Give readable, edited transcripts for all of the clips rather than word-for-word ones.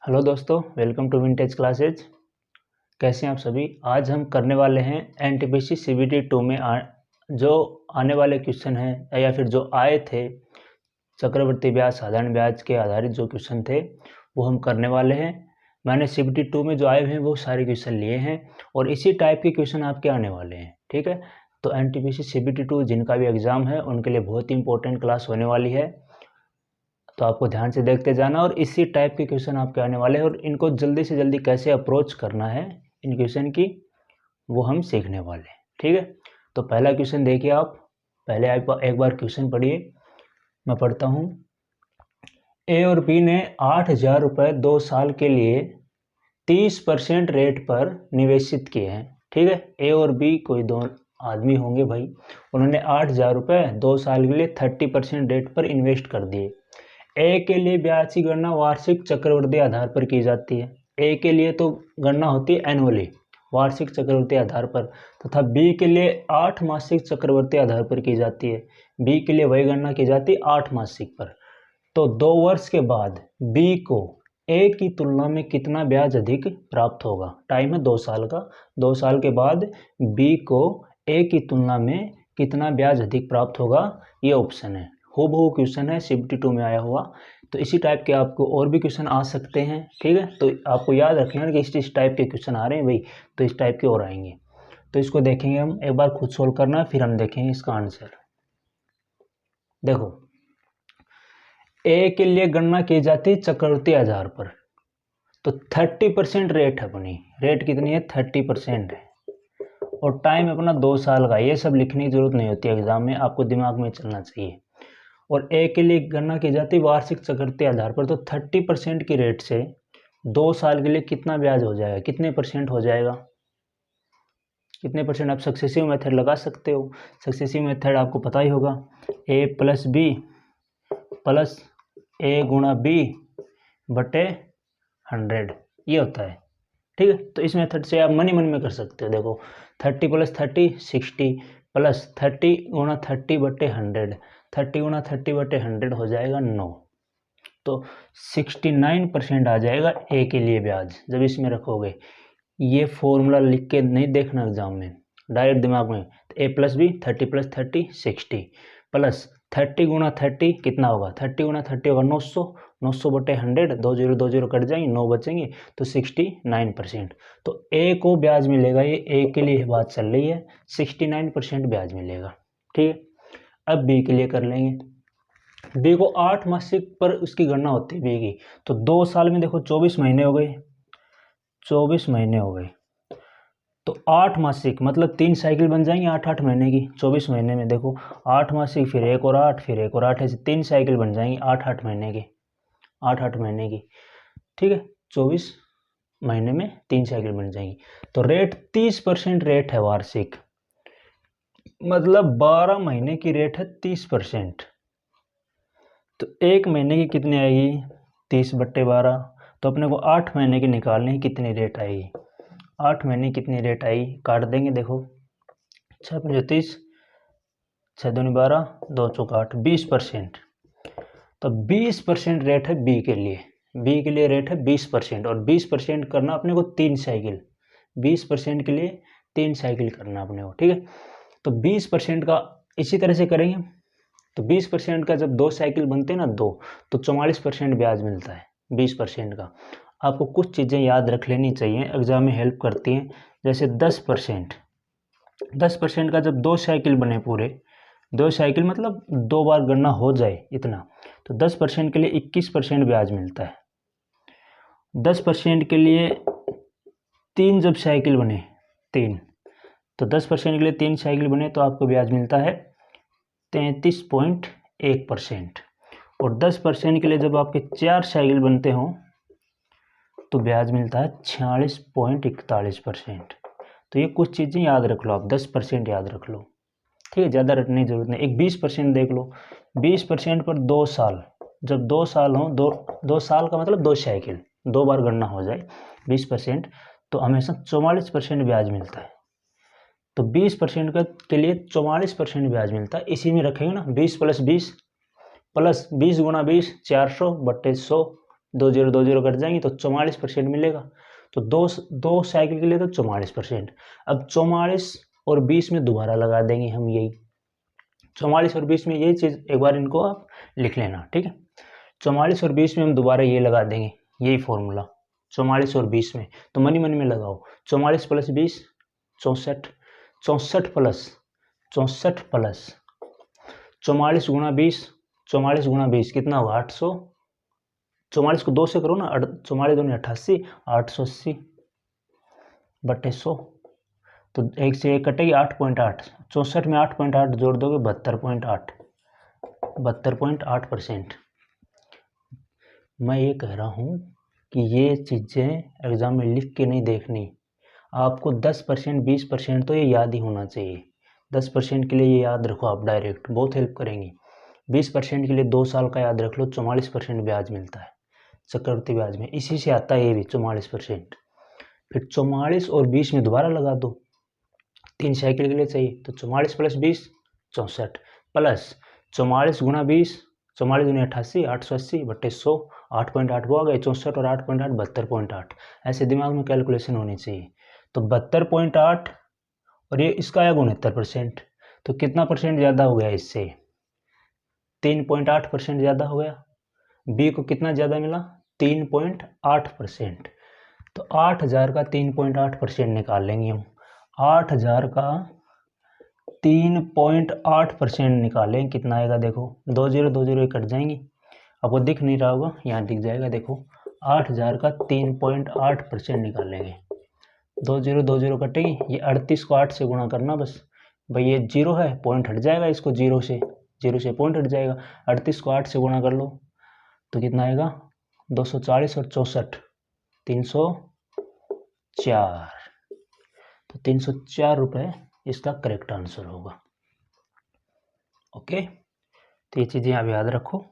Hello दोस्तों, welcome to vintage classes. कैसे हैं आप सभी। आज हम करने वाले हैं एनटीपीसी सीबीटी 2 में जो आने वाले क्वेश्चन हैं या फिर जो आए थे चक्रवर्ती ब्याज साधारण ब्याज के आधारित जो क्वेश्चन थे वो हम करने वाले हैं। मैंने सीबीटी 2 में जो आए हुए हैं वो सारे क्वेश्चन लिए हैं और इसी टाइप के क्वेश्चन आपके आने वाले हैं। ठीक है, तो एनटीपीसी सीबीटी 2 जिनका भी एग्ज़ाम है उनके लिए बहुत ही इंपॉर्टेंट क्लास होने वाली है, तो आपको ध्यान से देखते जाना और इसी टाइप के क्वेश्चन आपके आने वाले हैं और इनको जल्दी से जल्दी कैसे अप्रोच करना है इन क्वेश्चन की वो हम सीखने वाले हैं। ठीक है, तो पहला क्वेश्चन देखिए आप। पहले आप एक बार क्वेश्चन पढ़िए, मैं पढ़ता हूँ। ए और बी ने 8,000 रुपये 2 साल के लिए 30% रेट पर निवेशित किए हैं। ठीक है, ए और बी कोई दो आदमी होंगे भाई, उन्होंने 8,000 रुपये 2 साल के लिए 30% रेट पर इन्वेस्ट कर दिए। ए के लिए ब्याज की गणना वार्षिक चक्रवृद्धि आधार पर की जाती है। ए के लिए तो गणना होती है एनुअली वार्षिक चक्रवृद्धि आधार पर, तथा बी के लिए 8 मासिक चक्रवृद्धि आधार पर की जाती है। बी के लिए वही गणना की जाती है 8 मासिक पर। तो 2 वर्ष के बाद बी को ए की तुलना में कितना ब्याज अधिक प्राप्त होगा। टाइम है 2 साल का। 2 साल के बाद बी को ए की तुलना में कितना ब्याज अधिक प्राप्त होगा, ये ऑप्शन है। हूबहू क्वेश्चन है सीबीटी 2 में आया हुआ, तो इसी टाइप के आपको और भी क्वेश्चन आ सकते हैं। ठीक है, तो आपको याद रखना है कि इस टाइप के क्वेश्चन आ रहे हैं भाई, तो इस टाइप के और आएंगे। तो इसको देखेंगे हम, एक बार खुद सोल्व करना फिर हम देखेंगे इसका आंसर। देखो, ए के लिए गणना की जाती है चक्रवृद्धि आधार पर, तो 30% रेट है अपनी। रेट कितनी है? 30% है और टाइम अपना 2 साल का। ये सब लिखने की जरूरत नहीं होती एग्जाम में, आपको दिमाग में चलना चाहिए। और ए के लिए गणना की जाती है वार्षिक चक्रवृद्धि आधार पर, तो 30% की रेट से 2 साल के लिए कितना ब्याज हो जाएगा, कितने परसेंट हो जाएगा, कितने परसेंट। आप सक्सेसिव मेथड लगा सकते हो। सक्सेसिव मेथड आपको पता ही होगा, ए प्लस बी प्लस ए गुणा बी बटे 100, ये होता है। ठीक है, तो इस मेथड से आप मनी मन में कर सकते हो। देखो 30 + 30 60 प्लस 30 गुणा 30 बटे 100, 30 गुणा 30 बटे 100 हो जाएगा 9, तो 69% आ जाएगा ए के लिए ब्याज जब इसमें रखोगे। ये फॉर्मूला लिख के नहीं देखना एग्जाम में, डायरेक्ट दिमाग में। ए प्लस बी 30 + 30 60 प्लस 30 गुणा 30 कितना होगा, 30 गुणा 30 होगा 900, 900 बटे 100, 2 0 2 0 कट जाएंगे, 9 बचेंगे, तो 69%। तो ए को ब्याज मिलेगा, ये ए के लिए बात चल रही है, 69% ब्याज मिलेगा। ठीक है, अब बी के लिए कर लेंगे। बी को 8 मासिक पर उसकी गणना होती है बी की, तो 2 साल में देखो 24 महीने हो गए, 24 महीने हो गए, तो 8 मासिक मतलब 3 साइकिल बन जाएंगी 8-8 महीने की। 24 महीने में देखो 8 मासिक, फिर एक और 8, फिर एक और 8, ऐसे 3 साइकिल बन जाएंगी 8-8 महीने की, 8-8 महीने की। ठीक है, 24 महीने में 3 साइकिल बन जाएंगी। तो रेट 30% रेट है वार्षिक, मतलब 12 महीने की रेट है 30%। तो एक महीने की कितनी आएगी, 30/12, तो अपने को 8 महीने की निकालनी है, कितनी रेट आएगी। 8 महीने कितनी रेट आई, काट देंगे। देखो 6 × 30, 6 दूनी 12, 2 चौका 8, 20%। तो 20% रेट है बी के लिए। बी के लिए रेट है 20% और 20% करना अपने को 3 साइकिल। 20% के लिए 3 साइकिल करना अपने को। ठीक है, तो 20% का इसी तरह से करेंगे। तो 20% का जब 2 साइकिल बनते हैं ना, 2, तो 44% ब्याज मिलता है 20% का। आपको कुछ चीज़ें याद रख लेनी चाहिए, एग्जाम में हेल्प करती हैं। जैसे 10%, 10% का जब 2 साइकिल बने पूरे, 2 साइकिल मतलब 2 बार गणना हो जाए इतना, तो 10% के लिए 21% ब्याज मिलता है। 10% के लिए 3 जब साइकिल बने, 3, तो 10% के लिए 3 साइकिल बने तो आपको ब्याज मिलता है 33.1%। और 10% के लिए जब आपके 4 साइकिल बनते हों तो ब्याज मिलता है 46.41%। तो ये कुछ चीज़ें याद रख लो आप, 10% याद रख लो। ठीक है, ज़्यादा रखने की जरूरत नहीं। एक 20% देख लो, 20% पर 2 साल, जब 2 साल हों, 2 साल का मतलब 2 साइकिल, 2 बार गणना हो जाए 20%, तो हमेशा 44% ब्याज मिलता है। तो 20% का के लिए 44% ब्याज मिलता है। इसी में रखेंगे ना, 20 + 20 प्लस 20 × 20 400/100 दो जीरो कट जाएंगी तो 44% मिलेगा। तो दो साइकिल के लिए तो 44%। अब 44 और 20 में दोबारा लगा देंगे हम यही 44 और 20 में यही चीज़, एक बार इनको आप लिख लेना, ठीक है। 44 और 20 में हम दोबारा ये लगा देंगे, यही फॉर्मूला 44 और 20 में, तो मनी मनी में लगाओ 44 प्लस 20 64, 64 प्लस 44 गुणा 20, 44 गुणा 20 कितना होगा 800, 44 को 2 से करो ना, 44 दूनी 88, 880 बटे 100, तो एक से एक कटेगी 8.8, 64 में 8.8 जोड़ दोगे 72.8%। मैं ये कह रहा हूँ कि ये चीज़ें एग्ज़ाम में लिख के नहीं देखनी, आपको 10% 20% तो ये याद ही होना चाहिए। 10% के लिए ये याद रखो आप डायरेक्ट, बहुत हेल्प करेंगी। 20% के लिए 2 साल का याद रख लो, 44% ब्याज मिलता है चक्रवृद्धि ब्याज में, इसी से आता है ये भी 44%। फिर 44 और 20 में दोबारा लगा दो, 3 साइकिल के लिए चाहिए, तो 44 प्लस 20 64 प्लस 44 गुणा 20, 44 दूनी 88, 880 बटे 100, 8.8 वो आ गए, 64 और 8.8 72.8। ऐसे दिमाग में कैलकुलेशन होनी चाहिए। तो 72.8 और ये इसका आया 69%, तो कितना परसेंट ज़्यादा हो गया इससे, 3.8% ज़्यादा हो गया। बी को कितना ज़्यादा मिला 3.8%, तो 8000 का 3.8% निकाल लेंगे हम। 8000 का 3.8% निकालें, कितना आएगा देखो, 2 जीरो कट जाएंगी, आपको दिख नहीं रहा होगा, यहाँ दिख जाएगा देखो, 8000 का 3.8% निकालेंगे, 2 जीरो कटेगी, ये 38 को 8 से गुणा करना बस, भाई ये जीरो है, पॉइंट हट जाएगा, इसको जीरो से पॉइंट हट जाएगा, 38 को 8 से गुणा कर लो तो कितना आएगा 240 और 64 304, तो 304 रुपये इसका करेक्ट आंसर होगा। ओके, तो ये चीज़ें आप याद रखो,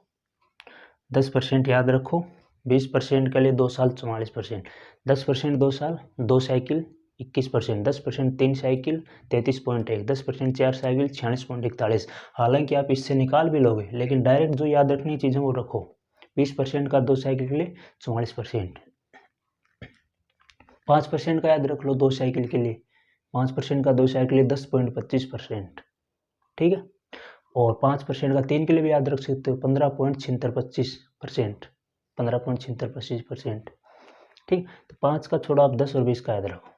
10% याद रखो, 20% के लिए 2 साल 44%, 10% 2 साल 2 साइकिल 21%, 10% 3 साइकिल 33.1, 10% 4 साइकिल 46.41। हालांकि आप इससे निकाल भी लोगे, लेकिन डायरेक्ट जो याद रखनी चीज़ें वो रखो। 20% का 2 साइकिल के लिए 44%, 5% का याद रख लो 2 साइकिल के लिए, 5% का 2 साइकिल के लिए 10.25%, ठीक है। और 5% का 3 के लिए भी याद रख सकते हो 15.76%, 15.76%, ठीक। तो 5 का छोड़ो आप 10 और 20 का याद रखो,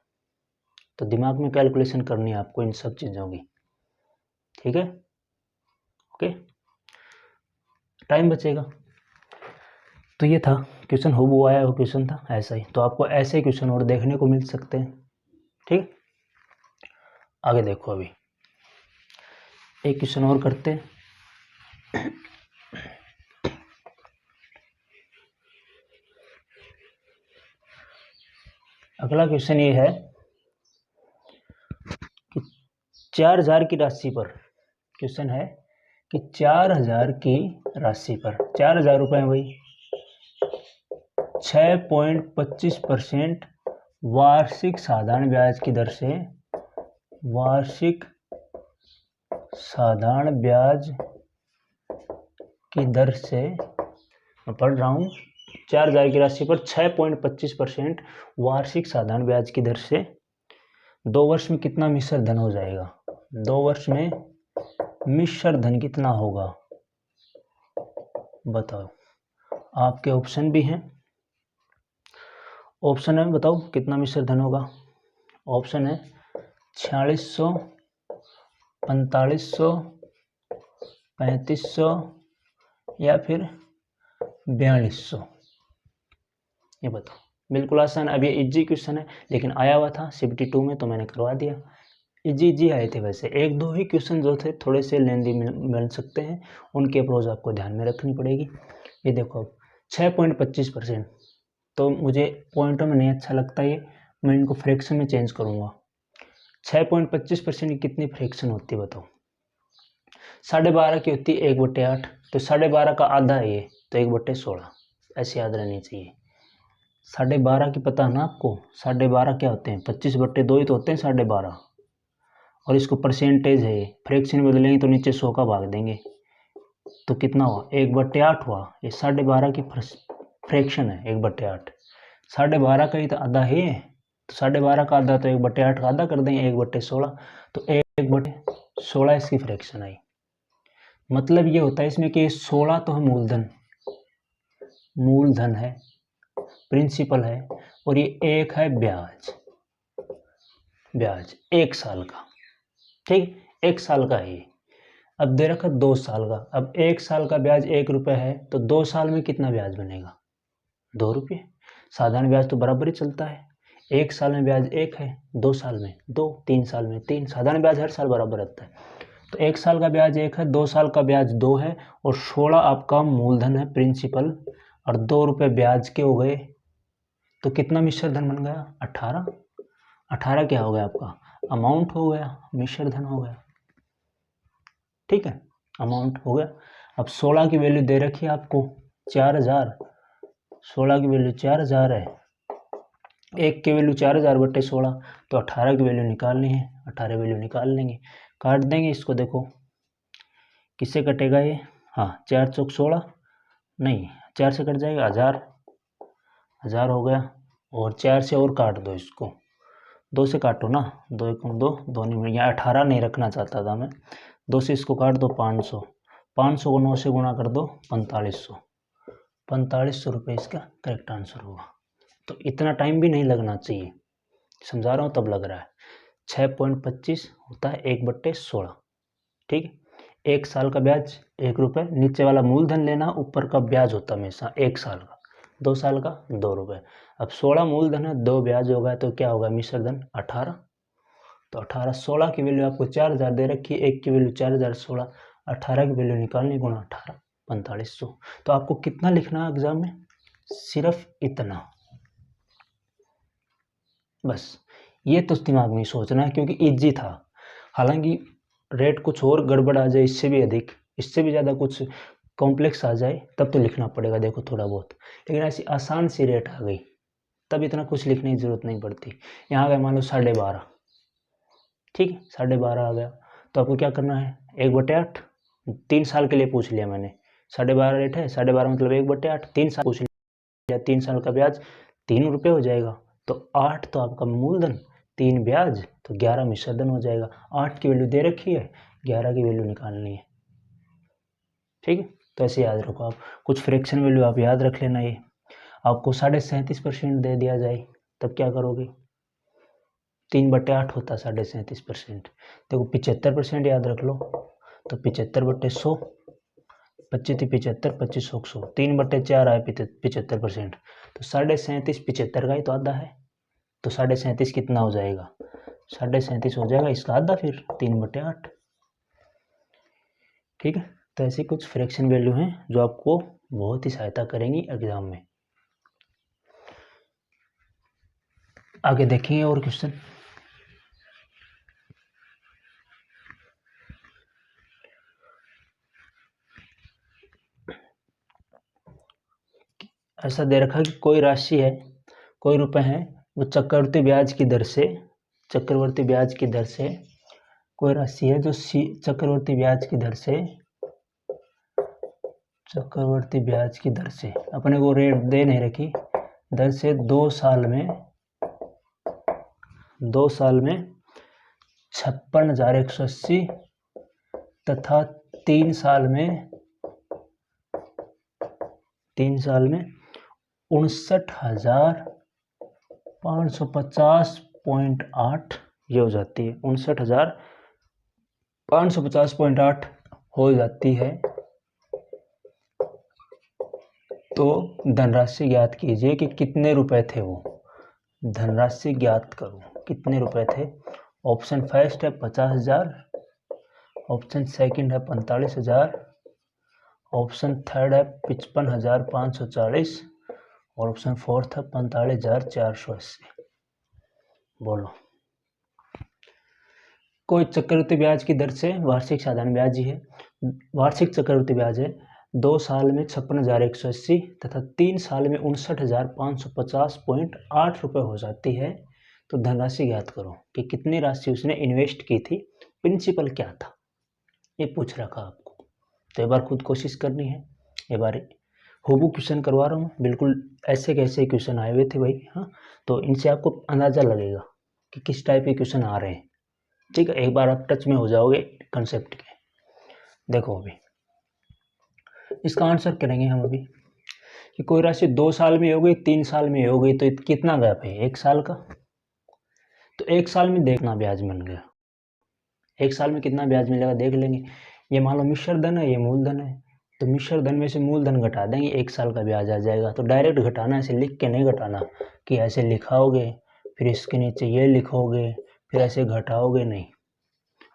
तो दिमाग में कैलकुलेशन करनी है आपको इन सब चीज़ों की, ठीक है। ओके, टाइम बचेगा। तो ये था क्वेश्चन, वो आया वो क्वेश्चन था ऐसा ही, तो आपको ऐसे क्वेश्चन और देखने को मिल सकते हैं, ठीक। आगे देखो, अभी एक क्वेश्चन और करते हैं। अगला क्वेश्चन ये है कि 4000 की राशि पर, क्वेश्चन है कि 4000 की राशि पर 4000 रुपये वही 6.25% वार्षिक साधारण ब्याज की दर से, वार्षिक साधारण ब्याज की दर से, मैं पढ़ रहा हूँ, 4000 की राशि पर 6.25% वार्षिक साधारण ब्याज की दर से 2 वर्ष में कितना मिश्र धन हो जाएगा, 2 वर्ष में मिश्र धन कितना होगा बताओ। आपके ऑप्शन भी हैं, ऑप्शन है, बताओ कितना मिश्र धन होगा। ऑप्शन है 4600, 4500, 3500 या फिर 4200, ये बताओ। बिल्कुल आसान, अब ये इजी क्वेश्चन है, लेकिन आया हुआ था CBT 2 में तो मैंने करवा दिया। इजी आए थे, वैसे 1-2 ही क्वेश्चन जो थे थोड़े से लेंदी मिल सकते हैं, उनकी अप्रोच आपको ध्यान में रखनी पड़ेगी। ये देखो अब 6.25%, तो मुझे पॉइंटों में नहीं अच्छा लगता ये, मैं इनको फ्रैक्शन में चेंज करूँगा। 6.25% की कितनी फ्रैक्शन होती है बताओ। 12.5 की होती है 1/8, तो 12.5 का आधा है ये, तो 1/16, ऐसे याद रहनी चाहिए। 12.5 की पता है ना आपको, 12.5 क्या होते हैं, 25/2 ही तो होते हैं 12.5, और इसको परसेंटेज है, फ्रैक्शन बदलेंगे तो नीचे 100 का भाग देंगे, तो कितना हुआ 1/8 हुआ। ये 12.5 की फ्रैक्शन है 1/8। 12.5 का ही तो आधा ही है, तो 12.5 का आधा तो 1/8 का आधा कर देंगे 1/16, तो 1/16 इसकी फ्रैक्शन आई। मतलब ये होता है इसमें कि 16 तो है मूलधन है, प्रिंसिपल है, और ये 1 है ब्याज 1 साल का। ठीक, 1 साल का है ये। अब दे रखा 2 साल का। अब 1 साल का ब्याज 1 रुपये है, तो 2 साल में कितना ब्याज बनेगा? 2 रुपये। साधारण ब्याज तो बराबर ही चलता है। 1 साल में ब्याज 1 है, 2 साल में 2, 3 साल में 3। साधारण ब्याज हर साल बराबर रहता है। तो 1 साल का ब्याज 1 है, 2 साल का ब्याज 2 है, और 16 आपका मूलधन है, प्रिंसिपल, और 2 रुपये ब्याज के हो गए। तो कितना मिश्र धन बन गया? 18। 18 क्या हो गया आपका? अमाउंट हो गया, मिश्र धन हो गया। ठीक है, अमाउंट हो गया। अब 16 की वैल्यू दे रखी है आपको 4000। 16 की वैल्यू 4000 है, 1 की वैल्यू 4000/16, तो 18 की वैल्यू निकालनी है। 18 वैल्यू निकाल लेंगे, काट देंगे इसको। देखो किससे कटेगा ये? हाँ, 4 चौक 16, नहीं 4 से कट जाएगा, 1000 हो गया। और 4 से और काट दो इसको, 2 से काटो ना, 2 1 2, 2 नहीं, यहाँ 18 नहीं रखना चाहता था मैं। 2 से इसको काट दो, 500। 500 को 9 से गुणा कर दो, 4500। 4500 रुपये इसका करेक्ट आंसर होगा। तो इतना टाइम भी नहीं लगना चाहिए, समझा रहा हूँ तब लग रहा है। 6.25 होता है 1/16। ठीक है, 1 साल का ब्याज 1 रुपये, नीचे वाला मूलधन लेना, ऊपर का ब्याज होता है हमेशा 1 साल का, 2 साल का 2 रुपये। अब 16 मूलधन है, 2 ब्याज होगा, तो क्या होगा? मिश्र धन 18। तो 18, 16 की वैल्यू आपको 4000 दे रखी है, 1 की वैल्यू 4000, 16, 18 की वैल्यू निकालनी, गुणा 18, 4500। तो आपको कितना लिखना है एग्जाम में? सिर्फ इतना, बस। ये तो दिमाग में सोचना है, क्योंकि इजी था। हालांकि रेट कुछ और गड़बड़ आ जाए, इससे भी अधिक, इससे भी ज़्यादा कुछ कॉम्प्लेक्स आ जाए, तब तो लिखना पड़ेगा देखो थोड़ा बहुत। लेकिन ऐसी आसान सी रेट आ गई, तब इतना कुछ लिखने की ज़रूरत नहीं पड़ती। यहाँ गए मान लो 12.5, ठीक है, 12.5 आ गया, तो आपको क्या करना है? 1/8, 3 साल के लिए पूछ लिया मैंने। 12.5 रेट है, 12.5 मतलब 1/8, 3 साल पूछ लिया, 3 साल का ब्याज 3 रुपये हो जाएगा। तो 8 तो आपका मूलधन, 3 ब्याज, तो 11 मिश्र धन हो जाएगा। 8 की वैल्यू दे रखी है, 11 की वैल्यू निकालनी है। ठीक है, तो ऐसे याद रखो आप। कुछ फ्रैक्शन वैल्यू आप याद रख लेना। ये आपको 37.5% दे दिया जाए, तब क्या करोगे? 3/8 होता है 37.5%। देखो 75% याद रख लो, तो 75/100, 25 75, 25 100, 3/4 आए 75%, तो 37.5 75 का ही तो आधा है। तो 37.5 कितना हो जाएगा? 37.5 हो जाएगा इसका आधा, फिर 3/8। ठीक है, तो ऐसी कुछ फ्रैक्शन वैल्यू हैं जो आपको बहुत ही सहायता करेंगी एग्जाम में। आगे देखेंगे और क्वेश्चन। ऐसा दे रखा कि कोई राशि है, कोई रुपए हैं, वो चक्रवर्ती ब्याज की दर से, चक्रवर्ती ब्याज की दर से कोई राशि है जो चक्रवर्ती ब्याज की दर से, चक्रवर्ती ब्याज की दर से, अपने को रेट दे नहीं रखी, दर से 2 साल में 56,180 तथा 3 साल में 59,550.8 ये हो जाती है, 59,550.8 हो जाती है। तो धनराशि ज्ञात कीजिए कि कितने रुपए थे वो। धनराशि ज्ञात करो, कितने रुपए थे। ऑप्शन फर्स्ट है 50,000, ऑप्शन सेकंड है 45,000, ऑप्शन थर्ड है 55,540, और ऑप्शन फोर्थ है 45,480। बोलो। कोई चक्रवृद्धि ब्याज की दर से, वार्षिक साधारण ब्याज ही है, वार्षिक चक्रवृद्धि ब्याज है, 2 साल में 56,180 तथा 3 साल में 59,550.8 रुपये हो जाती है। तो धनराशि ज्ञात करो कि कितनी राशि उसने इन्वेस्ट की थी, प्रिंसिपल क्या था, ये पूछ रखा आपको। तो एक बार खुद कोशिश करनी है, एक बार हूबहू क्वेश्चन करवा रहा हूँ, बिल्कुल ऐसे कैसे क्वेश्चन आए हुए थे भाई। हाँ, तो इनसे आपको अंदाज़ा लगेगा कि किस टाइप के क्वेश्चन आ रहे हैं। ठीक है, एक बार आप टच में हो जाओगे कंसेप्ट के। देखो अभी इसका आंसर करेंगे हम अभी कि कोई राशि 2 साल में हो गई, 3 साल में हो गई, तो कितना गैप है 1 साल का। तो 1 साल में देखना ब्याज बन गया, 1 साल में कितना ब्याज मिलेगा देख लेंगे। ये मान लो मिश्र धन है, ये मूलधन है, तो मिश्र धन में से मूलधन घटा देंगे, 1 साल का ब्याज आ जाएगा। तो डायरेक्ट घटाना, ऐसे लिख के नहीं घटाना कि ऐसे लिखाओगे फिर इसके नीचे ये लिखोगे फिर ऐसे घटाओगे, नहीं,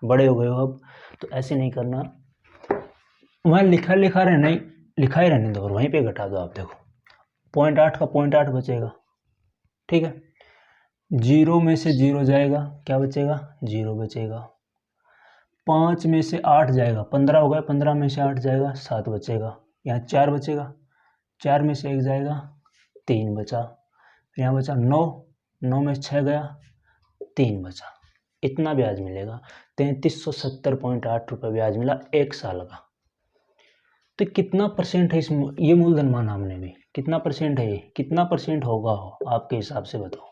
बड़े हो गए हो अब, तो ऐसे नहीं करना। वहाँ लिखा लिखा रहना, लिखा ही रहने दो और वहीं पे घटा दो। आप देखो 0.8 का 0.8 बचेगा। ठीक है, 0 में से 0 जाएगा, क्या बचेगा, 0 बचेगा। 5 में से 8 जाएगा, 15 हो गया, 15 में से 8 जाएगा, 7 बचेगा। यहाँ 4 बचेगा, 4 में से 1 जाएगा, 3 बचा। यहाँ बचा 9, 9 में से 6 गया, 3 बचा। इतना ब्याज मिलेगा, 3370.8 रुपये ब्याज मिला 1 साल का। तो कितना परसेंट है ये मूलधन माना हमने भी, कितना परसेंट है ये, कितना परसेंट होगा आपके हिसाब से बताओ,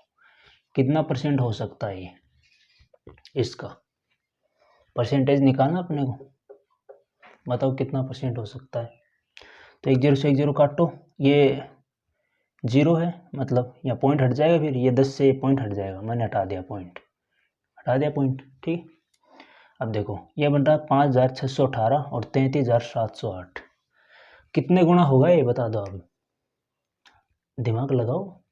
कितना परसेंट हो सकता है ये, इसका परसेंटेज निकालना अपने को, बताओ कितना परसेंट हो सकता है। तो 1 0 से 1 0 काटो, ये 0 है, मतलब यहाँ पॉइंट हट जाएगा, फिर ये 10 से पॉइंट हट जाएगा, मैंने हटा दिया पॉइंट, हटा दिया पॉइंट। ठीक, अब देखो ये बन रहा है 5618 और 33708, कितने गुना होगा ये बता दो। अब दिमाग लगाओ,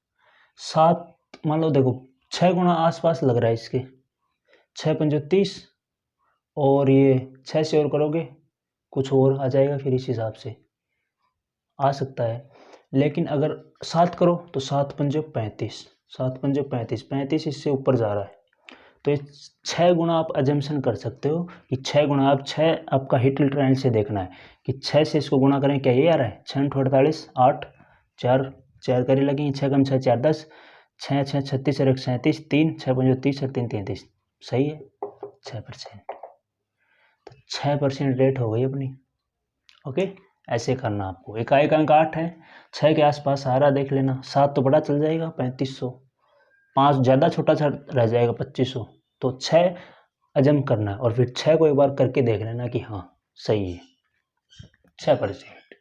7 मान लो, देखो 6 गुना आसपास लग रहा है इसके, 6 पंजो 30, और ये 6 से और करोगे कुछ और आ जाएगा, फिर इस हिसाब से आ सकता है। लेकिन अगर 7 करो तो 7 पंजो 35, 7 पंजो 35, 35 इससे ऊपर जा रहा है, तो ये 6 गुना आप अजम्पशन कर सकते हो कि 6 गुना। आप 6 आपका हिटल ट्रायल से देखना है कि 6 से इसको गुणा करें, क्या ये आ रहा है, 6 48, 8 4 4 करे लगेंगे, 6 कम 6 4 10, 6 6 36 और 1 37, 3 6 पंजो 30 और 3 33, सही है 6%। तो 6% रेट हो गई अपनी। ओके, ऐसे करना आपको। इकाई का अंक 8 है, 6 के आसपास आ रहा देख लेना, 7 तो बड़ा चल जाएगा 3500, 5 ज़्यादा छोटा सा रह जाएगा 2500, तो 6 अजम करना है और फिर 6 को एक बार करके देख लेना कि हाँ सही है 6%।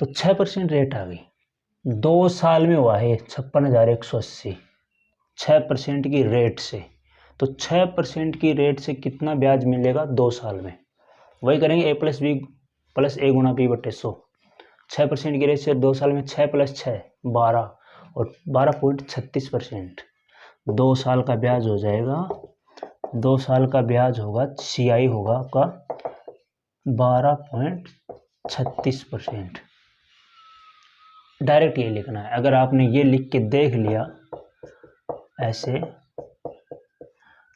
तो 6% रेट आ गई, 2 साल में हुआ है 56,180, 6% की रेट से। तो 6% की रेट से कितना ब्याज मिलेगा 2 साल में, वही करेंगे a + b + a × p / 100। 6% की रेट से 2 साल में 6 + 6 12 और 12.36%। 2 साल का ब्याज हो जाएगा, 2 साल का ब्याज होगा, CI होगा आपका 12.36%। डायरेक्ट ये लिखना है। अगर आपने ये लिख के देख लिया ऐसे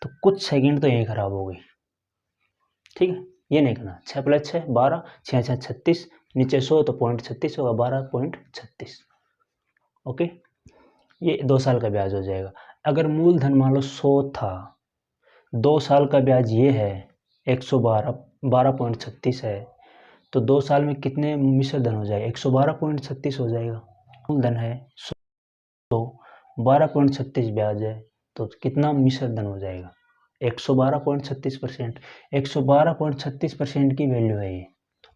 तो कुछ सेकंड तो यही खराब हो गई। ठीक है, ये नहीं करना। 6 + 6 12, 6 6 36, नीचे 100 तो 0.36 होगा, 12.36। ओके, ये 2 साल का ब्याज हो जाएगा। अगर मूलधन मान लो 100 था, 2 साल का ब्याज ये है 112, 12.36 है, तो 2 साल में कितने मिश्र धन हो जाएगा, 112.36 हो जाएगा। मूलधन है 100, 12.36 ब्याज है, तो कितना मिश्र धन हो जाएगा 112.36%। 112.36% की वैल्यू है ये,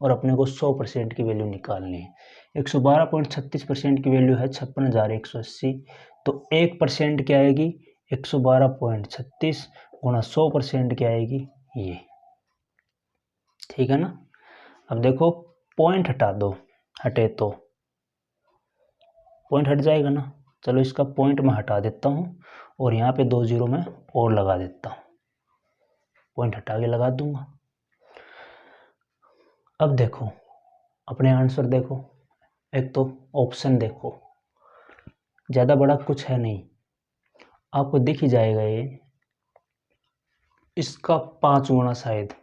और अपने को 100% की वैल्यू निकालनी है। 112.36% की वैल्यू है 56,180, तो 1% क्या आएगी 112.36 गुणा 100% क्या आएगी ये। ठीक है ना। अब देखो पॉइंट हटा दो, हटे तो पॉइंट हट जाएगा ना। चलो इसका पॉइंट मैं हटा देता हूँ और यहाँ पे 2 0 में और लगा देता हूँ, पॉइंट हटा के लगा दूंगा। अब देखो अपने आंसर देखो, एक तो ऑप्शन देखो, ज़्यादा बड़ा कुछ है नहीं, आपको दिख ही जाएगा ये, इसका 5 गुना शायद,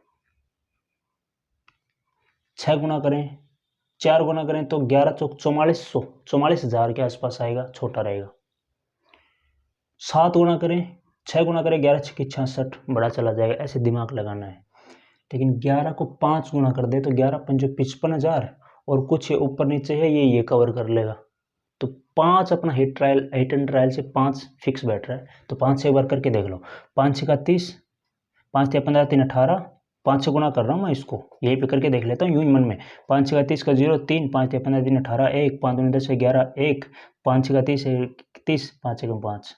6 गुना करें, 4 गुना करें तो 11 चौक 4400, 44,000 के आसपास आएगा, छोटा रहेगा। 7 गुना करें, 6 गुना करें, 11 छक्के 66, बड़ा चला जाएगा, ऐसे दिमाग लगाना है। लेकिन 11 को 5 गुना कर दे तो 11 पंजो 55,000 और कुछ ये ऊपर नीचे है ये कवर कर लेगा। तो 5 अपना हिट एंड ट्रायल से 5 फिक्स बैठ रहा है। तो 5 से एक बार करके देख लो। 5 6 30, 5 3 15 3 18, 5 से गुणा कर रहा हूँ मैं इसको, यही पे करके देख लेता हूँ यूं ही मन में। 5 6 30 का 0 3, 5 3 15 3 18 1, 5 2 10 11 1, 5 6 30 30, 5 1 5,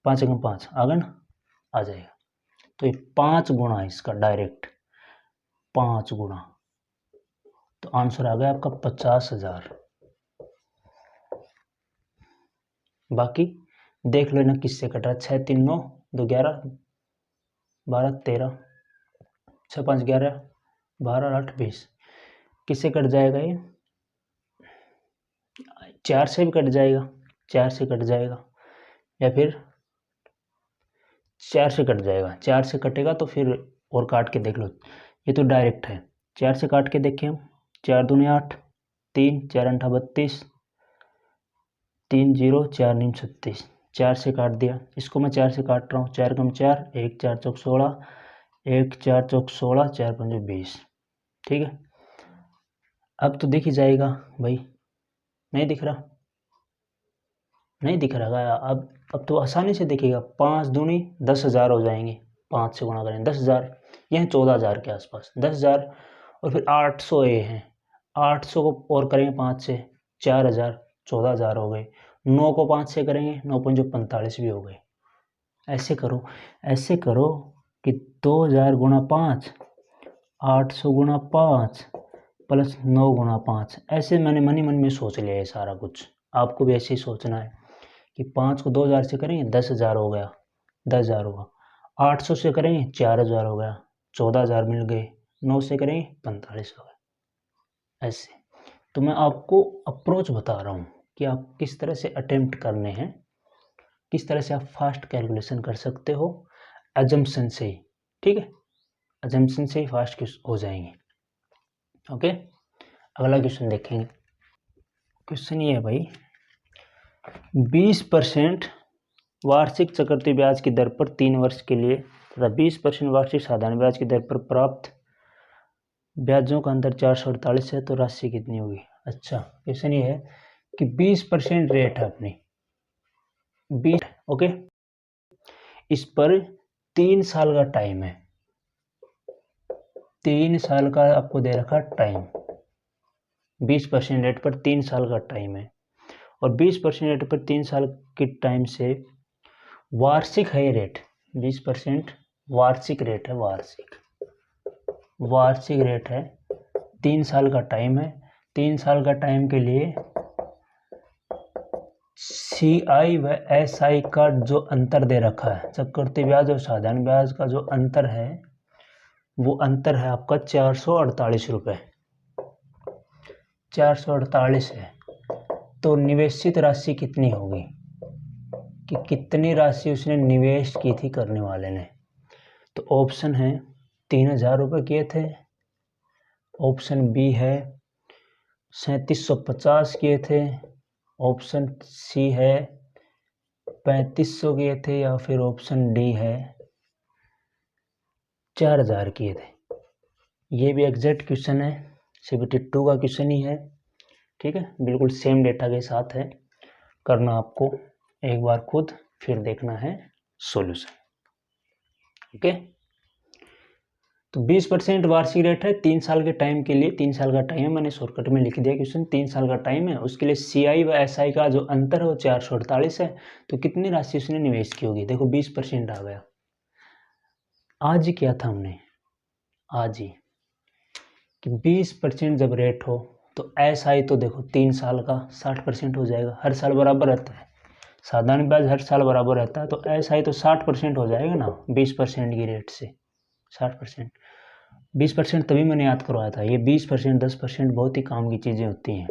5 1 5 आगन आ जाएगा। तो ये 5 गुणा इसका डायरेक्ट 5 गुणा, तो आंसर आ गया आपका 50,000। बाकी देख लो ना किससे कट रहा है। 6 3 9, 2 11, 12 13, 6 5 11, 12 8 20, किससे कट जाएगा ये? 4 से भी कट जाएगा, 4 से कट जाएगा, या फिर 4 से कट जाएगा। 4 से कटेगा तो फिर और काट के देख लो, ये तो डायरेक्ट है। 4 से काट के देखें हम, 4 दूनी 8, 3 4 8 32, 3 0 4 9 36, 4 से काट दिया। इसको मैं 4 से काट रहा हूँ, 4 कम 4, 1 4 चौक 16, 1 4 चौक 16, 4 5 20, ठीक है। अब तो दिख ही जाएगा भाई, नहीं दिख रहा? नहीं दिख रहा। अब तो आसानी से दिखेगा। 5 दूनी 10,000 हो जाएंगे, 5 से गुणा करें 10,000, यह है 14,000 के आसपास 10,000। और फिर 800 ये हैं, 800 को और करेंगे 5 से 4,000, 14,000 हो गए। 9 को 5 से करेंगे 9 5 45 भी हो गए। ऐसे करो कि 2,000 गुणा 5, 800 गुणा 5 प्लस 9 गुणा 5। ऐसे मैंने मन ही मन में सोच लिया है सारा कुछ, आपको भी ऐसे ही सोचना है कि 5 को 2,000 से करेंगे 10,000 हो गया, 10,000 होगा। 800 से करेंगे 4,000 हो गया, 14,000 मिल गए। 9 से करेंगे 45 हो गए। ऐसे तो मैं आपको अप्रोच बता रहा हूँ कि आप किस तरह से अटेम्प्ट करने हैं, किस तरह से आप फास्ट कैलकुलेशन कर सकते हो अजम्पशन से ही, ठीक है। अजम्पशन से ही फास्ट हो जाएंगे। ओके, अगला क्वेश्चन देखेंगे। क्वेश्चन ये है भाई, 20% वार्षिक चक्रवृद्धि ब्याज की दर पर 3 वर्ष के लिए तथा 20% वार्षिक साधारण ब्याज की दर पर प्राप्त ब्याजों का अंतर 448 है, तो राशि कितनी होगी? अच्छा, क्वेश्चन ये है कि 20% रेट है अपनी 20, ओके, इस पर 3 साल का टाइम है। 3 साल का आपको दे रखा टाइम, 20% रेट पर 3 साल का टाइम है, और 20% रेट पर 3 साल के टाइम से वार्षिक है ये रेट। 20% वार्षिक रेट है, वार्षिक रेट है। 3 साल का टाइम है। 3 साल का टाइम के लिए CI व SI का जो अंतर दे रखा है, चक्रवृद्धि ब्याज और साधारण ब्याज का जो अंतर है, वो अंतर है आपका 448 रुपये, 448 है। तो निवेशित राशि कितनी होगी, कि कितनी राशि उसने निवेश की थी करने वाले ने? तो ऑप्शन है 3,000 रुपये किए थे, ऑप्शन बी है 3750 किए थे, ऑप्शन सी है 3500 किए थे, या फिर ऑप्शन डी है 4,000 किए थे। ये भी एग्जैक्ट क्वेश्चन है, CBT 2 का क्वेश्चन ही है, ठीक है, बिल्कुल सेम डेटा के साथ है। करना आपको एक बार खुद, फिर देखना है सॉल्यूशन, ओके। तो 20% वार्षिक रेट है 3 साल के टाइम के लिए, 3 साल का टाइम है, मैंने शॉर्टकट में लिख दिया क्वेश्चन, 3 साल का टाइम है। उसके लिए CI व SI का जो अंतर है वो 448 है। तो कितनी राशि उसने निवेश की होगी? देखो 20% आ गया। आज ही किया था हमने, आज ही, कि 20% जब रेट हो तो SI तो देखो 3 साल का 60% हो जाएगा, हर साल बराबर रहता है। साधारण ब्याज हर साल बराबर रहता है, तो SI तो 60% हो जाएगा ना 20% की रेट से। 60%, 20% तभी मैंने याद करवाया था। ये 20% 10% बहुत ही काम की चीज़ें होती हैं।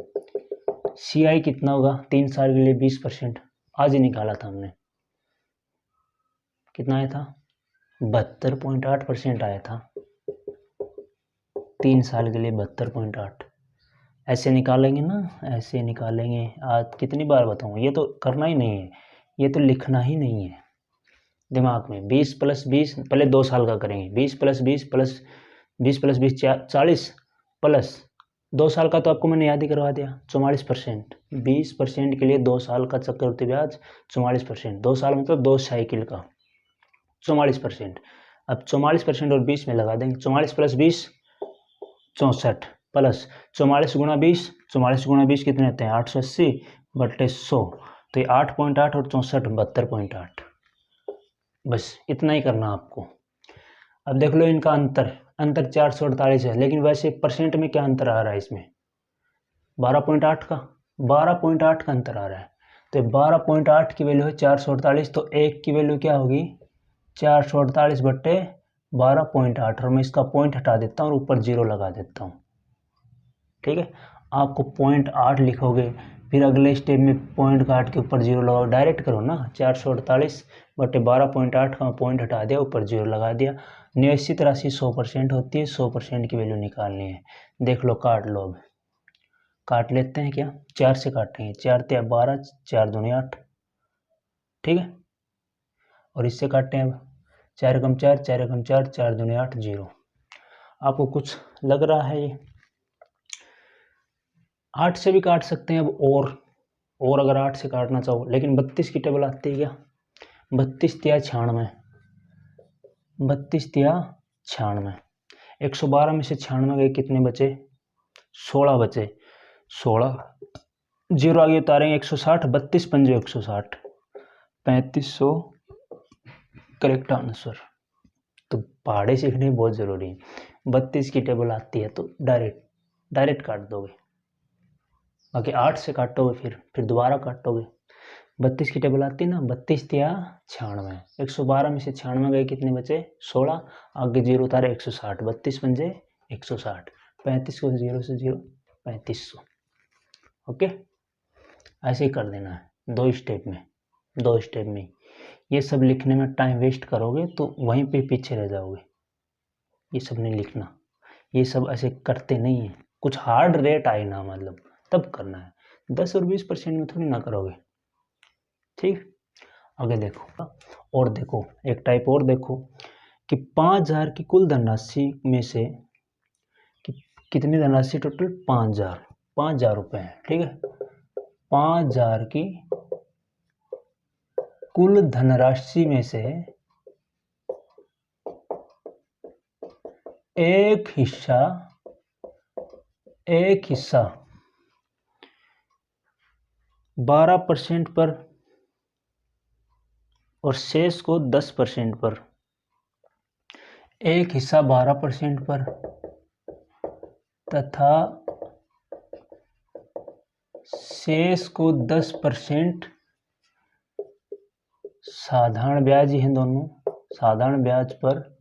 CI कितना होगा 3 साल के लिए 20%? आज ही निकाला था हमने, कितना आया था? 72.8% आया था 3 साल के लिए, 72.8। ऐसे निकालेंगे ना, ऐसे निकालेंगे। आज कितनी बार बताऊँ, ये तो करना ही नहीं है, ये तो लिखना ही नहीं है दिमाग में। 20 + 20, पहले 2 साल का करेंगे। 20 + 20 + 20 + 20 40 प्लस 2 साल का तो आपको मैंने याद ही करवा दिया, 44%। 20% के लिए 2 साल का चक्रवृद्धि ब्याज 44%। 2 साल मतलब 2 साइकिल का 44%। अब 44% और 20 में लगा देंगे, 44 प्लस 20 64 प्लस 44 गुणा 20, 44 गुणा 20 कितने होते हैं 880 बट्टे 100, तो ये 8.8 और 64 72.8। बस इतना ही करना आपको। अब देख लो इनका अंतर 448 है, लेकिन वैसे परसेंट में क्या अंतर आ रहा है इसमें 12.8 का 12.8 का अंतर आ रहा है। तो 12.8 की वैल्यू है 448, तो एक की वैल्यू क्या होगी 448 बट्टे 12.8, और मैं इसका पॉइंट हटा देता हूँ और ऊपर 0 लगा देता हूँ। ठीक है, आपको 0.8 लिखोगे, फिर अगले स्टेप में पॉइंट काट के ऊपर 0 लगाओ, डायरेक्ट करो ना। 448 बटे 12.8 का पॉइंट हटा दिया, ऊपर 0 लगा दिया। निश्चित राशि 100% होती है, 100% की वैल्यू निकालनी है। देख लो, काट लो। अब काट लेते हैं क्या, 4 से काटेंगे, 4 ते 12, 4 दूनी 8। ठीक है, और इससे काटते हैं अब 4 कम 4, 4 कम 4, 4 दूनी 8, 0। आपको कुछ लग रहा है ये 8 से भी काट सकते हैं अब, और अगर 8 से काटना चाहो, लेकिन 32 की टेबल आती है क्या, 32 तिया 96, 32 तिया 96, 112 में से 96 गए, कितने बचे 16 बचे, 16 जीरो आगे उतारेंगे 160, 32 पंजे 160, 3500 करेक्ट आंसर। तो पहाड़े सीखने बहुत ज़रूरी है। 32 की टेबल आती है तो डायरेक्ट काट दोगे, बाकी 8 से काटोगे, फिर दोबारा काटोगे। 32 की टेबल आती है ना, 32 तिया 96, 112 में से 96 गए, कितने बचे 16, आगे 0 उतारे 160, 32 पंजे 160, 35 को 0 से 0, 3500। ओके, ऐसे ही कर देना है 2 स्टेप में। ये सब लिखने में टाइम वेस्ट करोगे तो वहीं पे पीछे रह जाओगे। ये सब नहीं लिखना, ये सब ऐसे करते नहीं है। कुछ हार्ड रेट आए ना, मतलब तब करना है। 10 और 20% में थोड़ी ना करोगे। ठीक, आगे देखो, और देखो एक टाइप और देखो कि 5000 की कुल धनराशि में से कितनी धनराशि टोटल 5000 रुपये है। ठीक है, 5000 की कुल धनराशि में से एक हिस्सा 12% पर और शेष को 10% पर, एक हिस्सा 12% पर तथा शेष को 10% साधारण ब्याज ही हैं, दोनों साधारण ब्याज पर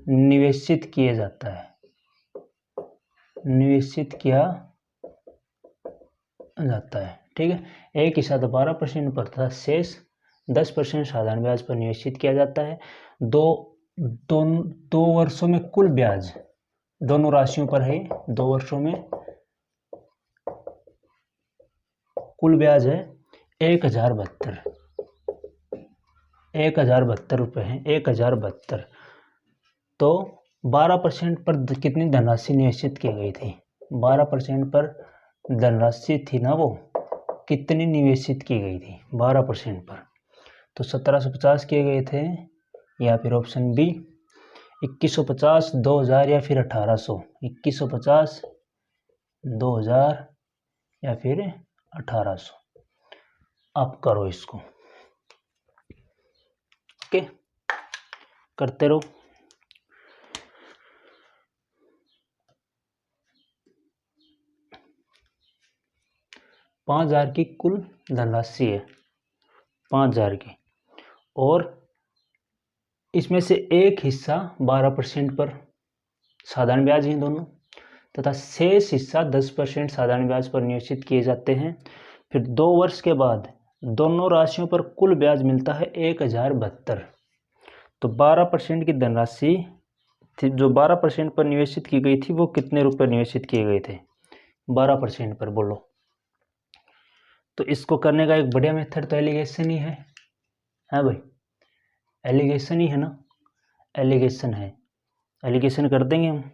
निवेशित किया जाता है, निवेशित किया जाता है। ठीक है, एक हिस्सा 12% पर तथा शेष 10% साधारण ब्याज पर निवेशित किया जाता है। दो वर्षों में कुल ब्याज दोनों राशियों पर है। 2 वर्षों में कुल ब्याज है 1072 रुपये है, 1072। तो 12% पर कितनी धनराशि निवेशित की गई थी, 12% पर धनराशि थी ना, वो कितनी निवेशित की गई थी 12% पर, तो 1750 किए गए थे, या फिर ऑप्शन बी 2150, 2000 या फिर 1800, 2150, 2000 या फिर 1800। आप करो इसको, ओके, करते रहो। पाँच हजार की कुल धनराशि है 5000 की, और इसमें से एक हिस्सा 12% पर साधारण ब्याज हैं दोनों, तथा शेष हिस्सा 10% साधारण ब्याज पर निवेशित किए जाते हैं। फिर 2 वर्ष के बाद दोनों राशियों पर कुल ब्याज मिलता है 1072। तो 12% की धनराशि थी जो 12% पर निवेशित की गई थी, वो कितने रुपए निवेशित किए गए थे 12% पर, बोलो। तो इसको करने का एक बढ़िया मेथड तो एलिगेशन ही है भाई, एलिगेशन ही है ना, एलिगेशन है, एलिगेशन कर देंगे हम।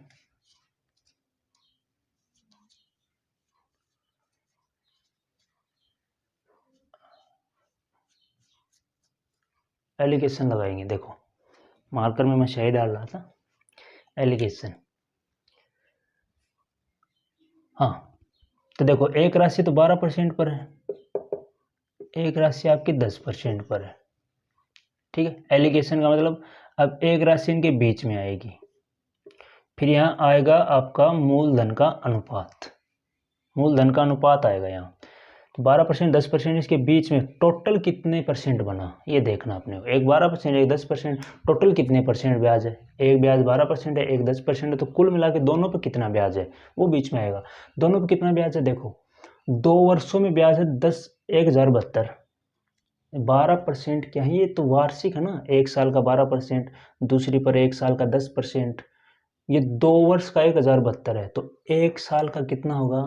एलिगेशन लगाएंगे। देखो मार्कर में मैं शाही डाल रहा था, एलिगेशन। हाँ तो देखो एक राशि तो 12% पर है, एक राशि आपकी 10% पर है। ठीक है, एलिगेशन का मतलब अब एक राशि इनके बीच में आएगी। फिर यहाँ आएगा आपका मूलधन का अनुपात, मूलधन का अनुपात आएगा यहाँ। तो 12%, 10% इसके बीच में टोटल कितने परसेंट बना ये देखना अपने को। एक 12%, एक 10%, टोटल कितने परसेंट ब्याज है। एक ब्याज 12% है, एक 10% है, तो कुल मिला के दोनों पर कितना ब्याज है वो बीच में आएगा। दोनों पर कितना ब्याज है देखो, 2 वर्षों में ब्याज है 10,1072। 12% क्या है, ये तो वार्षिक है ना, एक साल का 12%, दूसरी पर एक साल का 10%, ये 2 वर्ष का 1072 है। तो एक साल का कितना होगा,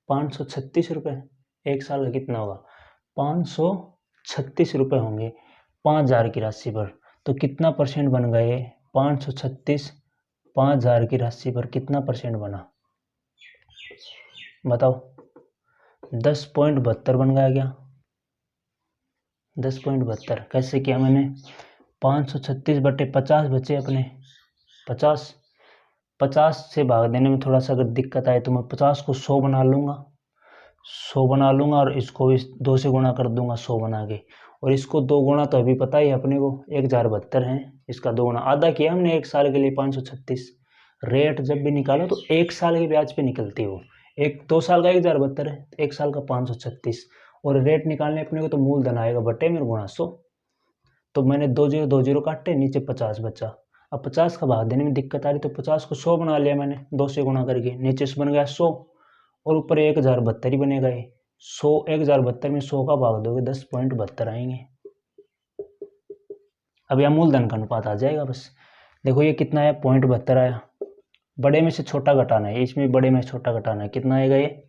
536 रुपये। एक साल का कितना होगा, 536 रुपये होंगे 5,000 की राशि पर। तो कितना परसेंट बन गए, 536 5,000 की राशि पर कितना परसेंट बना बताओ। 10.72 बन गया क्या, 10.72। कैसे किया मैंने, 536/50 बचे अपने 50। 50 से भाग देने में थोड़ा सा अगर दिक्कत आए तो मैं 50 को 100 बना लूँगा, 100 बना लूँगा और इसको इस 2 से गुणा कर दूंगा 100 बना के। और इसको 2 गुणा तो अभी पता ही है अपने को 1072 है, इसका 2 गुणा आधा किया हमने एक साल के लिए 536। रेट जब भी निकालो तो एक साल के ब्याज पे निकलती है वो। एक 2 साल का 1072 है, एक साल का 536। और रेट निकालने अपने को तो मूलधन आएगा बटे में गुणा 100। तो मैंने 2 0 काटे, नीचे 50 बचा। अब 50 का भाग देने में दिक्कत आ रही तो 50 को 100 बना लिया मैंने 2 से गुणा करके, नीचे से बन गया 100 और ऊपर 1072 ही बनेगा। ये 100 1072 में 100 का भाग दोगे 10.72 आएंगे। अब यहाँ मूलधन का अनुपात आ जाएगा बस। देखो ये कितना है, 0.72 आया। बड़े में से छोटा घटाना है, इसमें बड़े में छोटा घटाना है, कितना आएगा ये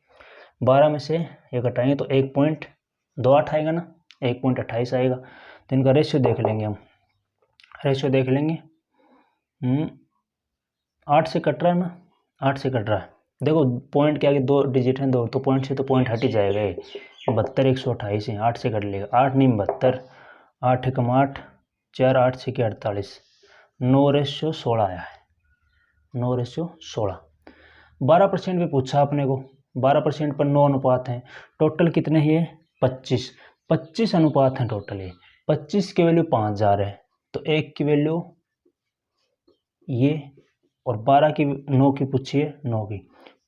12 में से ये घटाएंगे तो 1.28 आएगा ना, 1.28 आएगा। तो इनका रेशियो देख लेंगे हम, रेशियो देख लेंगे। 8 से कट रहा है ना, 8 से कट रहा है। देखो पॉइंट के आगे 2 डिजिट हैं, 2 तो पॉइंट से तो पॉइंट हट ही जाएगा। ये 72 128 है, 8 से कट लेगा। 8 नहीं 72, 8 एकम 8, 4 8 6 48, 9:16 आया है, 9:16। 12% पे पूछा अपने को, 12% पर 9 अनुपात हैं। टोटल कितने ही है 25 अनुपात हैं टोटल। ये 25 की वैल्यू 5,000 है, तो 1 की वैल्यू ये, और 12 की 9 की पूछी है 9 की,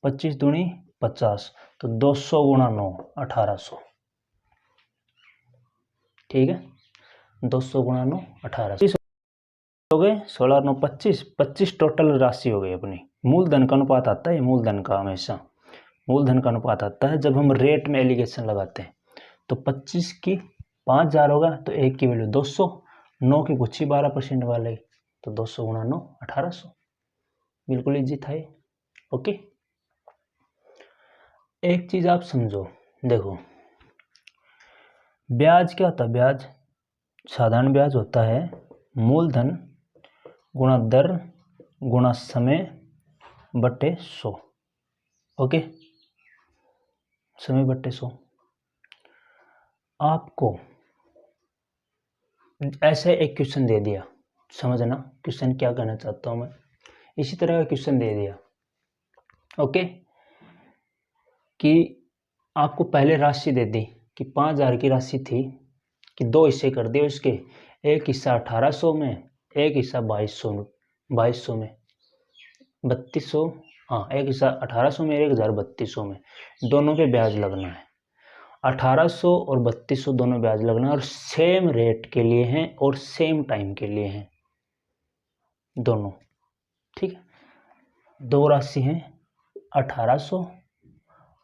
25 दूनी 50, तो 200 गुणा 9 1800। ठीक है, 200 गुणा 9 1800 हो गए। 16 9 25, 25 टोटल राशि हो गई अपनी। मूलधन का अनुपात आता है, मूलधन का हमेशा मूलधन का अनुपात आता है जब हम रेट में एलिगेशन लगाते हैं। तो 25 की 5,000 होगा तो 1 की वैल्यू 200, 9 की पूछी 12% वाले, तो 200 गुणा 9 1800। बिल्कुल इजी था ये। ओके, एक चीज आप समझो, देखो ब्याज क्या होता है, ब्याज साधारण ब्याज होता है मूलधन गुणा दर गुणा समय बटे 100। ओके, समय बटे 100। आपको ऐसे एक क्वेश्चन दे दिया, समझना क्वेश्चन क्या कहना चाहता हूं मैं। इसी तरह का क्वेश्चन दे दिया, ओके, कि आपको पहले राशि दे दी कि 5,000 की राशि थी कि 2 हिस्से कर दिए उसके, एक हिस्सा 1800 में, एक हिस्सा 2200 में, 3200, हाँ एक हिस्सा 1800 में, 1,3200 में। दोनों पे ब्याज लगना है, 1800 और 3200 दोनों ब्याज लगना है, और सेम रेट के लिए हैं और सेम टाइम के लिए हैं दोनों। ठीक है, 2 राशि हैं 1800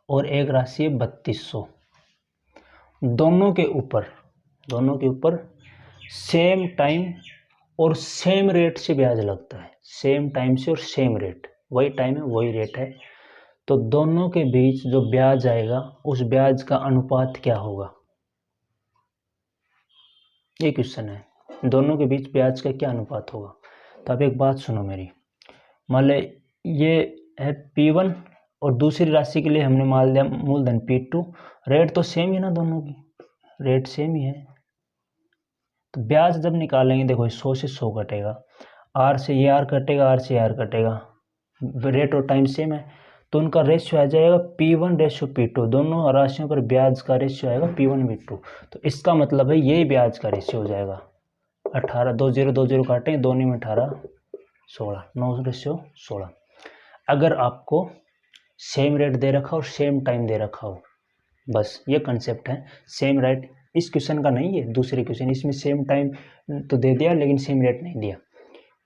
और एक राशि है 3200। दोनों के ऊपर सेम टाइम और सेम रेट से ब्याज लगता है, सेम टाइम से और सेम रेट, वही टाइम है वही रेट है। तो दोनों के बीच जो ब्याज आएगा उस ब्याज का अनुपात क्या होगा, ये क्वेश्चन है। दोनों के बीच ब्याज का क्या अनुपात होगा। तो आप एक बात सुनो मेरी, मान ले ये है P1 और दूसरी राशि के लिए हमने मान लिया मूलधन P2। रेट तो सेम ही ना, दोनों की रेट सेम ही है, तो ब्याज जब निकालेंगे देखो 100 से 100 कटेगा, आर से ये आर कटेगा, आर से आर कटेगा, रेट और टाइम सेम है, तो उनका रेशियो आ जाएगा P1:P2। दोनों राशियों पर ब्याज का रेशियो आएगा P1:P2। तो इसका मतलब है ये ब्याज का रेशियो हो जाएगा 18, 20 काटें, 2 में 18, 16, 9:16। अगर आपको सेम रेट दे रखा हो और सेम टाइम दे रखा हो, बस ये कंसेप्ट है। सेम रेट इस क्वेश्चन का नहीं है, दूसरे क्वेश्चन, इसमें सेम टाइम तो दे दिया लेकिन सेम रेट नहीं दिया।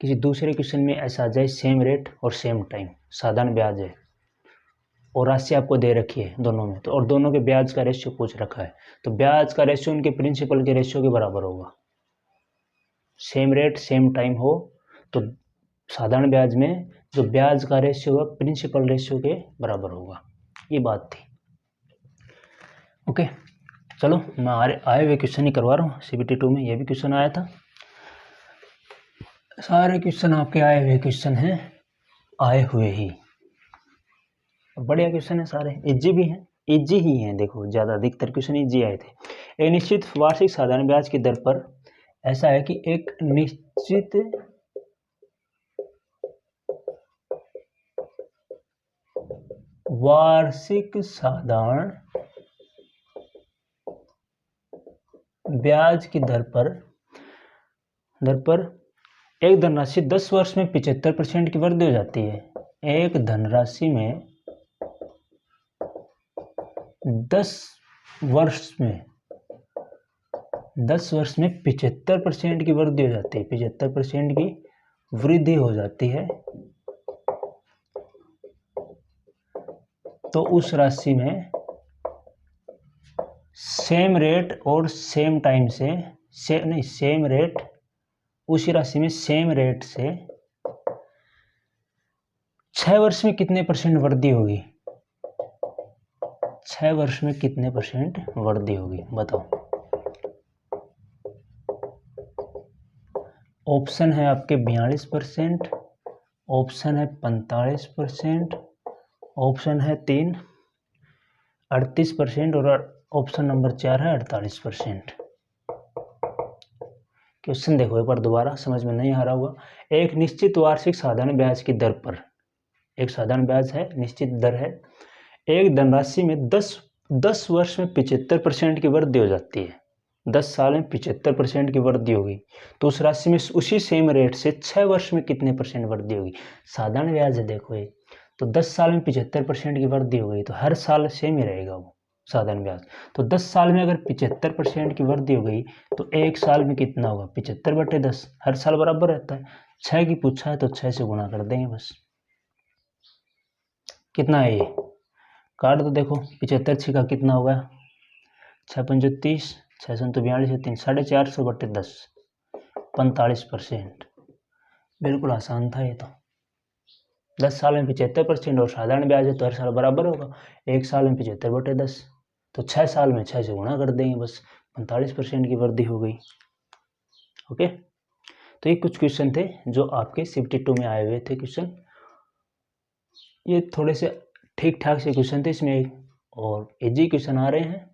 किसी दूसरे क्वेश्चन में ऐसा आ जाए सेम रेट और सेम टाइम, साधारण ब्याज है और राशि आपको दे रखी है दोनों में, तो और दोनों के ब्याज का रेशियो पूछ रखा है, तो ब्याज का रेशियो उनके प्रिंसिपल के रेशियो के बराबर होगा। सेम रेट सेम टाइम हो तो साधारण ब्याज में जो ब्याज का रेशियो होगा प्रिंसिपल रेशियो के बराबर होगा। ये बात थी। ओके, चलो मैं आए हुए क्वेश्चन ही करवा रहा हूँ। CBT 2 में ये भी क्वेश्चन आया था। सारे क्वेश्चन आपके आए हुए क्वेश्चन हैं, आए हुए ही बढ़िया क्वेश्चन है, सारे इजी भी हैं, इजी ही हैं। देखो ज़्यादा अधिकतर क्वेश्चन इजी आए थे। एक निश्चित वार्षिक साधारण ब्याज की दर पर ऐसा है कि एक निश्चित वार्षिक साधारण ब्याज की दर पर एक धनराशि 10 वर्ष में 75% की वृद्धि हो जाती है। एक धनराशि में 10 वर्ष में 75% की वृद्धि हो जाती है, 75% की वृद्धि हो जाती है, तो उस राशि में सेम रेट और सेम टाइम से सेम रेट, उसी राशि में सेम रेट से 6 वर्ष में कितने % वृद्धि होगी? 6 वर्ष में कितने % वृद्धि होगी बताओ। ऑप्शन है आपके 42%, ऑप्शन है 45%, ऑप्शन है 3 38% और ऑप्शन नंबर 4 है 48%। क्वेश्चन देखो एक बार दोबारा, समझ में नहीं आ रहा होगा। एक निश्चित वार्षिक साधारण ब्याज की दर पर, एक साधारण ब्याज है, निश्चित दर है, एक धनराशि में 10 वर्ष में 75% की वृद्धि हो जाती है, 10 साल में 75% की वृद्धि होगी, तो उस राशि में उसी सेम रेट से 6 वर्ष में कितने % वृद्धि होगी? साधारण ब्याज है देखो ये, तो 10 साल में 75% की वृद्धि हो गई, तो हर साल सेम ही रहेगा वो साधारण ब्याज। तो 10 साल में अगर 75% की वृद्धि हो गई तो एक साल में कितना होगा? 75/10, हर साल बराबर रहता है। 6 की पूछा है तो 6 से गुणा कर देंगे बस। कितना है ये? काट दो, देखो 75 6 का कितना होगा? 6 पंजे 30, 6 संतो 42, 3 450/10, 45%। बिल्कुल आसान था ये तो। 10 साल में 75% और साधारण ब्याज है तो हर साल बराबर होगा। एक साल में 75/10, तो 6 साल में 6 से गुणा कर देंगे बस, 45% की वृद्धि हो गई। ओके, तो ये कुछ क्वेश्चन थे जो आपके CBT 2 में आए हुए थे क्वेश्चन। ये थोड़े से ठीक ठाक से क्वेश्चन थे इसमें और इजी क्वेश्चन आ रहे हैं।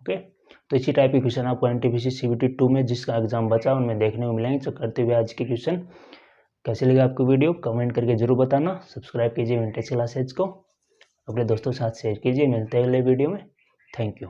ओके, तो इसी टाइप के क्वेश्चन आपको NTPC CBT 2 में जिसका एग्जाम बचा उनमें देखने को मिलेंगे। तो करते हुए आज के क्वेश्चन, कैसे लगा आपको वीडियो कमेंट करके जरूर बताना। सब्सक्राइब कीजिए विंटेज क्लासेज को, अपने दोस्तों के साथ शेयर कीजिए। मिलते हैं अगले वीडियो में। Thank you.